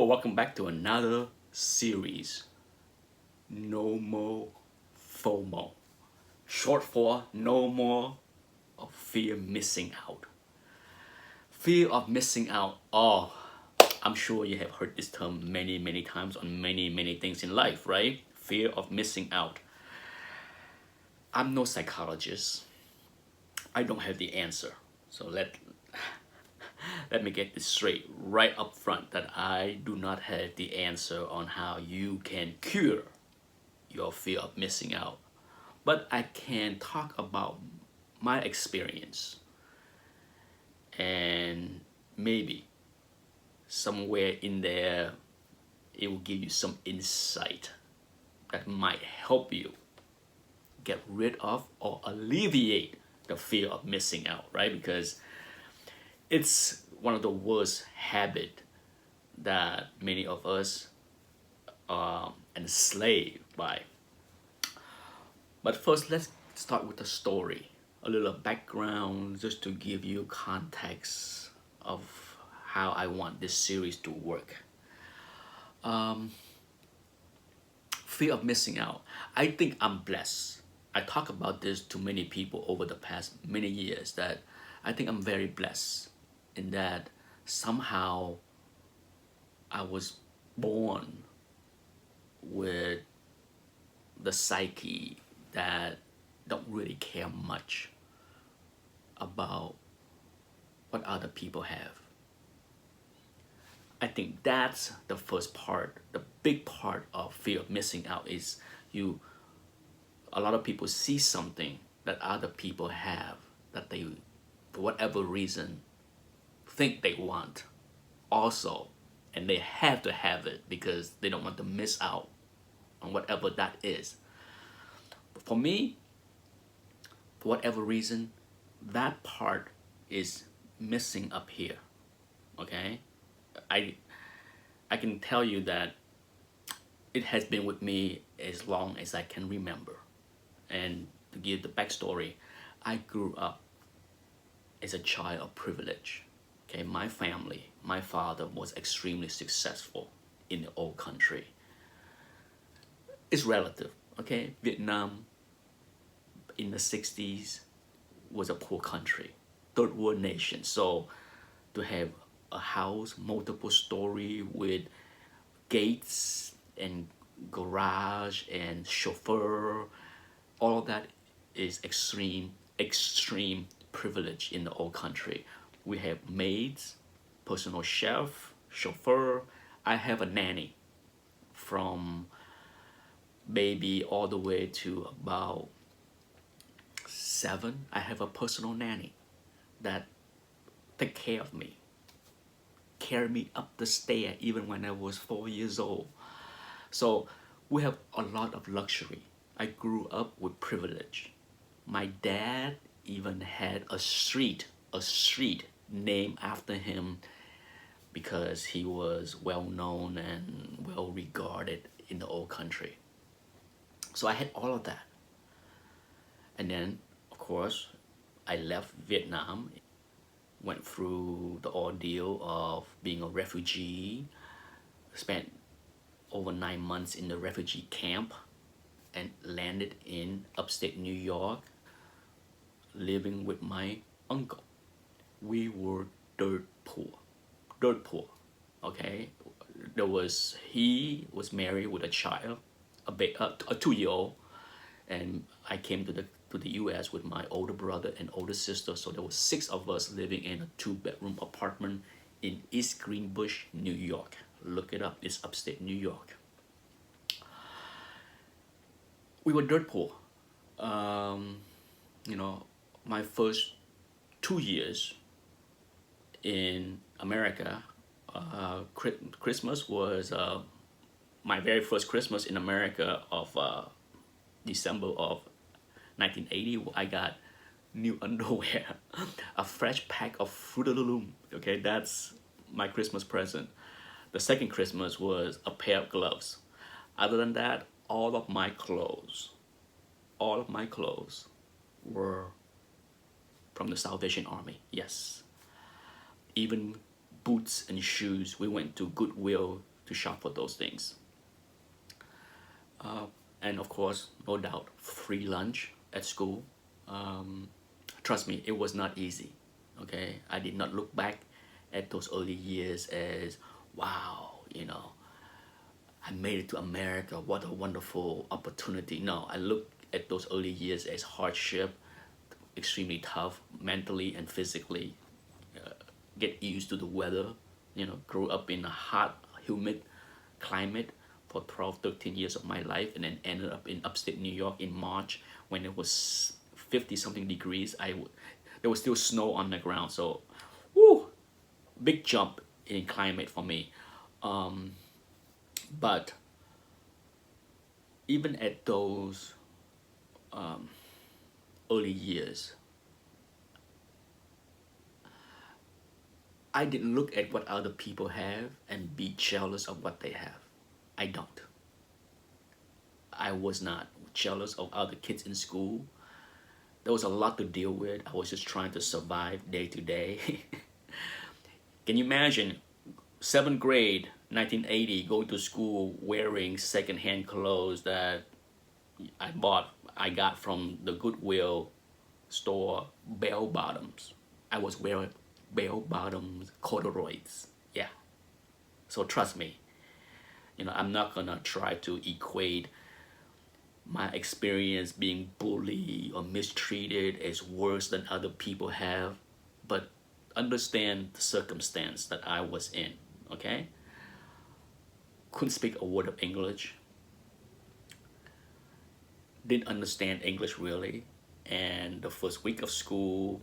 welcome back to another series, NOMO FOMO, short for no more of fear missing out. Fear of missing out. Oh, I'm sure you have heard this term many times on many things in life, right? Fear of missing out. I'm no psychologist. I don't have the answer. So let me get this straight right up front that I do not have the answer on how you can cure your fear of missing out. But I can talk about my experience, and maybe somewhere in there it will give you some insight that might help you get rid of or alleviate the fear of missing out, right? Because it's one of the worst habits that many of us are enslaved by. But first, let's start with the story, a little background just to give you context of how I want this series to work. Fear of missing out. I think I'm blessed. I talk about this to many people over the past many years that I think I'm very blessed in that somehow I was born with the psyche that don't really care much about what other people have. I think that's the first part. The big part of fear of missing out is a lot of people see something that other people have that they, for whatever reason, think they want also, and they have to have it because they don't want to miss out on whatever that is. But for me, for whatever reason, that part is missing up here. Okay, I can tell you that it has been with me as long as I can remember. And to give the backstory, I grew up as a child of privilege. Okay, my family, my father was extremely successful in the old country. It's relative, okay? Vietnam in the 60s was a poor country, third world nation. So to have a house, multiple story with gates and garage and chauffeur, all of that is extreme privilege in the old country. We have maids, personal chef, chauffeur. I have a nanny from baby all the way to about 7. I have a personal nanny that take care of me, carry me up the stair even when I was 4 years old. So we have a lot of luxury. I grew up with privilege. My dad even had a street named after him because he was well known and well regarded in the old country. So I had all of that. And then, of course, I left Vietnam, went through the ordeal of being a refugee, spent over 9 months in the refugee camp, and landed in upstate New York, living with my uncle. We were dirt poor, okay? He was married with a child, a 2-year-old, and I came to the US with my older brother and older sister, so there was 6 of us living in a 2-bedroom apartment in East Greenbush, New York. Look it up, it's upstate New York. We were dirt poor. My first 2 years in America, Christmas was my very first Christmas in America of December of 1980. I got new underwear, a fresh pack of Fruit of the Loom. Okay, that's my Christmas present. The second Christmas was a pair of gloves. Other than that, all of my clothes were from the Salvation Army. Yes, even boots and shoes. We went to Goodwill to shop for those things. And of course, no doubt, free lunch at school. Trust me, it was not easy. Okay, I did not look back at those early years as, wow, I made it to America. What a wonderful opportunity. No, I look at those early years as hardship, extremely tough mentally and physically. Get used to the weather, grew up in a hot, humid climate for 12, 13 years of my life, and then ended up in upstate New York in March when it was 50 something degrees. There was still snow on the ground. So, whoo, big jump in climate for me. But even at those early years, I didn't look at what other people have and be jealous of what they have. I don't. I was not jealous of other kids in school. There was a lot to deal with. I was just trying to survive day to day. Can you imagine 7th grade, 1980, going to school wearing secondhand clothes that I got from the Goodwill store, bell bottoms. I was wearing bell bottoms corduroys. Yeah. So trust me, I'm not gonna try to equate my experience being bullied or mistreated as worse than other people have, but understand the circumstance that I was in, okay? Couldn't speak a word of English, didn't understand English really, and the first week of school,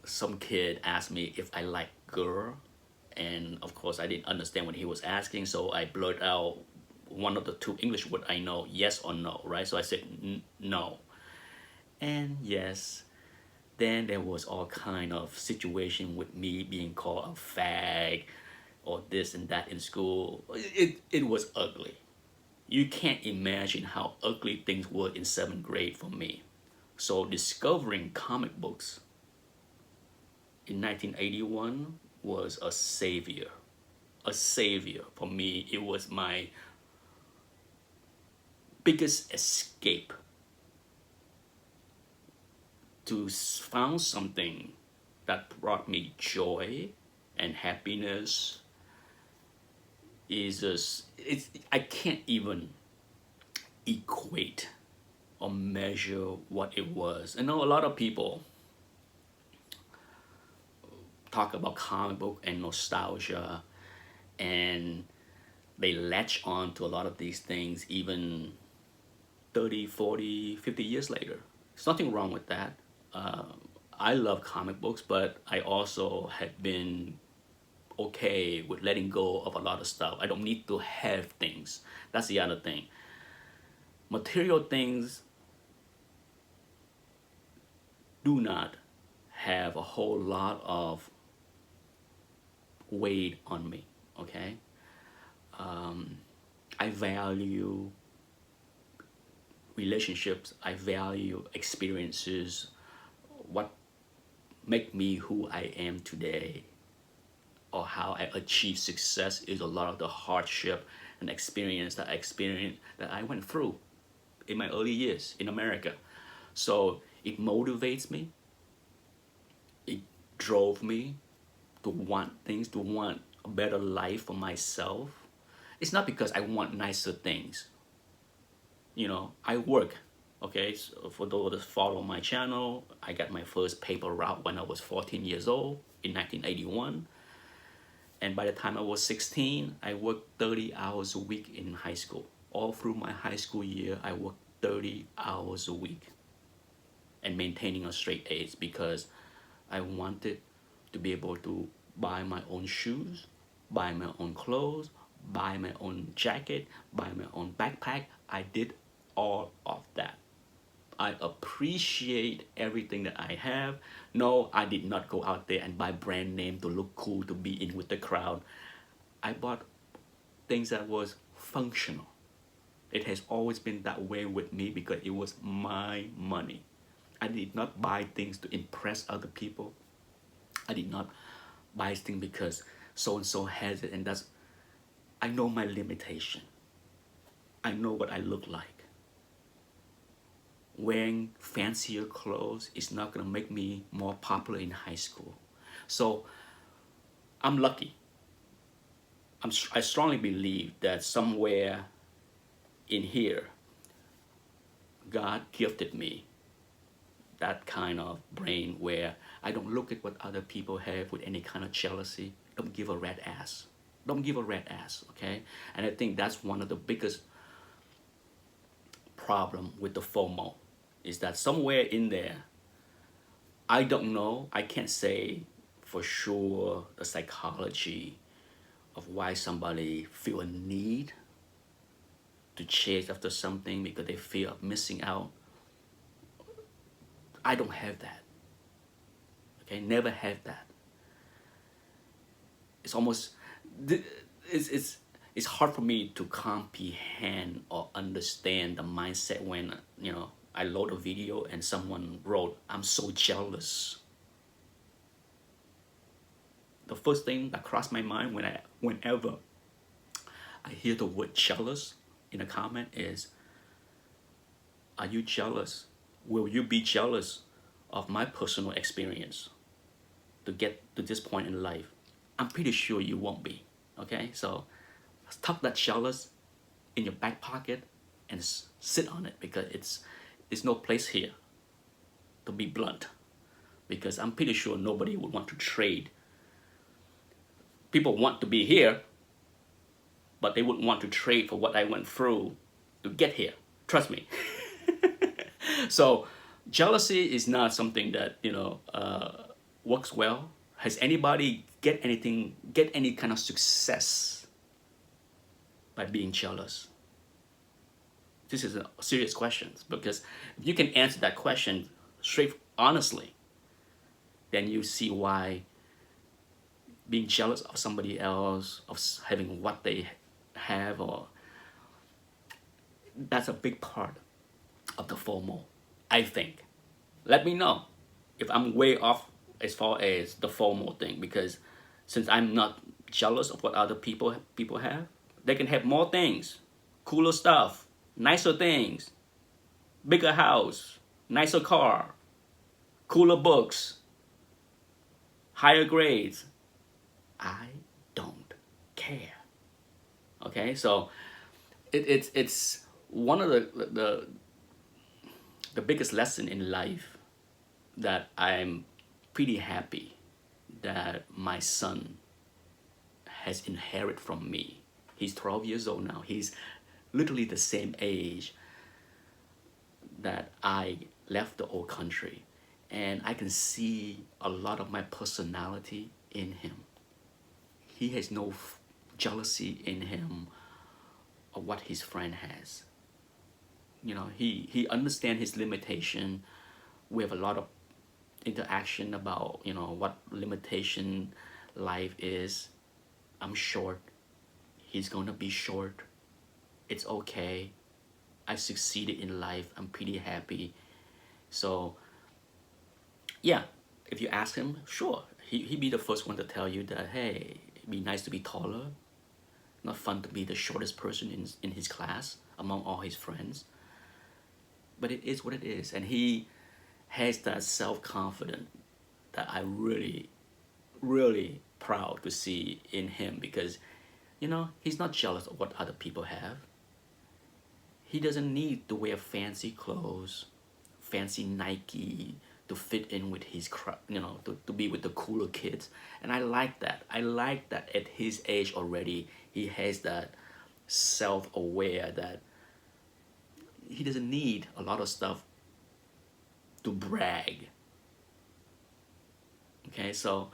some kid asked me if I like girl, and of course I didn't understand what he was asking, so I blurted out one of the two English words I know, yes or no, right? So I said no, and yes. Then there was all kind of situation with me being called a fag or this and that in school. It was ugly. You can't imagine how ugly things were in 7th grade for me. So discovering comic books in 1981 was a savior. A savior for me. It was my biggest escape to found something that brought me joy and happiness. Is just, I can't even equate or measure what it was. I know a lot of people talk about comic book and nostalgia, and they latch on to a lot of these things even 30, 40, 50 years later. There's nothing wrong with that. I love comic books, but I also have been okay with letting go of a lot of stuff. I don't need to have things. That's the other thing. Material things do not have a whole lot of weight on me, okay? I value relationships, I value experiences, what make me who I am today, or how I achieve success is a lot of the hardship and experience that I went through in my early years in America. So it motivates me, it drove me to want things, to want a better life for myself. It's not because I want nicer things. I work, okay? So for those that follow my channel, I got my first paper route when I was 14 years old in 1981. And by the time I was 16, I worked 30 hours a week in high school. All through my high school year, I worked 30 hours a week and maintaining a straight A's because I wanted to be able to buy my own shoes, buy my own clothes, buy my own jacket, buy my own backpack. I did all of that. I appreciate everything that I have. No, I did not go out there and buy brand name to look cool, to be in with the crowd. I bought things that was functional. It has always been that way with me because it was my money. I did not buy things to impress other people. I did not buy things because so-and-so has it and that's I know my limitation. I know what I look like. Wearing fancier clothes is not gonna make me more popular in high school. So I'm lucky. I strongly believe that somewhere in here, God gifted me that kind of brain where I don't look at what other people have with any kind of jealousy. Don't give a rat ass. Don't give a rat ass, okay? And I think that's one of the biggest problem with the FOMO is that somewhere in there, I don't know, I can't say for sure the psychology of why somebody feel a need to chase after something because they fear of missing out. I don't have that. Okay, never had that. It's almost it's hard for me to comprehend or understand the mindset when I load a video and someone wrote, "I'm so jealous." The first thing that crossed my mind whenever I hear the word jealous in a comment is, are you jealous? Will you be jealous of my personal experience to get to this point in life? I'm pretty sure you won't be, okay? So tuck that jealous in your back pocket and sit on it because it's no place here, to be blunt, because I'm pretty sure nobody would want to trade. People want to be here, but they wouldn't want to trade for what I went through to get here. Trust me. So jealousy is not something that works well. Has anybody get any kind of success by being jealous? This is a serious question, because if you can answer that question straight honestly, then you see why being jealous of somebody else, of having what they have, or that's a big part of the FOMO, I think. Let me know if I'm way off as far as the FOMO thing, because since I'm not jealous of what other people have, they can have more things, cooler stuff, nicer things, bigger house, nicer car, cooler books, higher grades. I don't care. Okay, so it's one of the biggest lesson in life that I'm pretty happy that my son has inherited from me. He's 12 years old now. He's literally the same age that I left the old country, and I can see a lot of my personality in him. He has no jealousy in him of what his friend has. He understands his limitation. We have a lot of interaction about what limitation life is. I'm short. He's gonna be short. It's okay. I succeeded in life. I'm pretty happy. So yeah, if you ask him, sure, he'd be the first one to tell you that, hey, it'd be nice to be taller. Not fun to be the shortest person in his class among all his friends. But it is what it is. And he has that self-confidence that I really, really proud to see in him, because, he's not jealous of what other people have. He doesn't need to wear fancy clothes, fancy Nike, to fit in with his to be with the cooler kids. And I like that. I like that at his age already, he has that self-aware that he doesn't need a lot of stuff to brag. Okay, so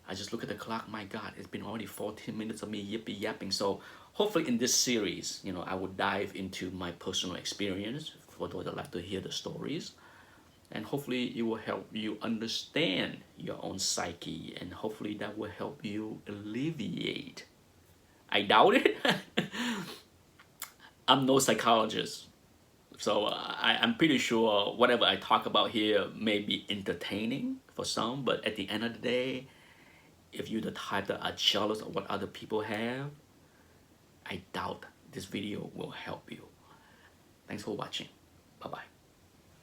I just look at the clock. My God, it's been already 14 minutes of me yippee yapping. So hopefully in this series, I would dive into my personal experience for those that like to hear the stories. And hopefully it will help you understand your own psyche, and hopefully that will help you alleviate. I doubt it. I'm no psychologist. So I'm pretty sure whatever I talk about here may be entertaining for some, but at the end of the day, if you're the type that are jealous of what other people have, I doubt this video will help you. Thanks for watching. Bye bye.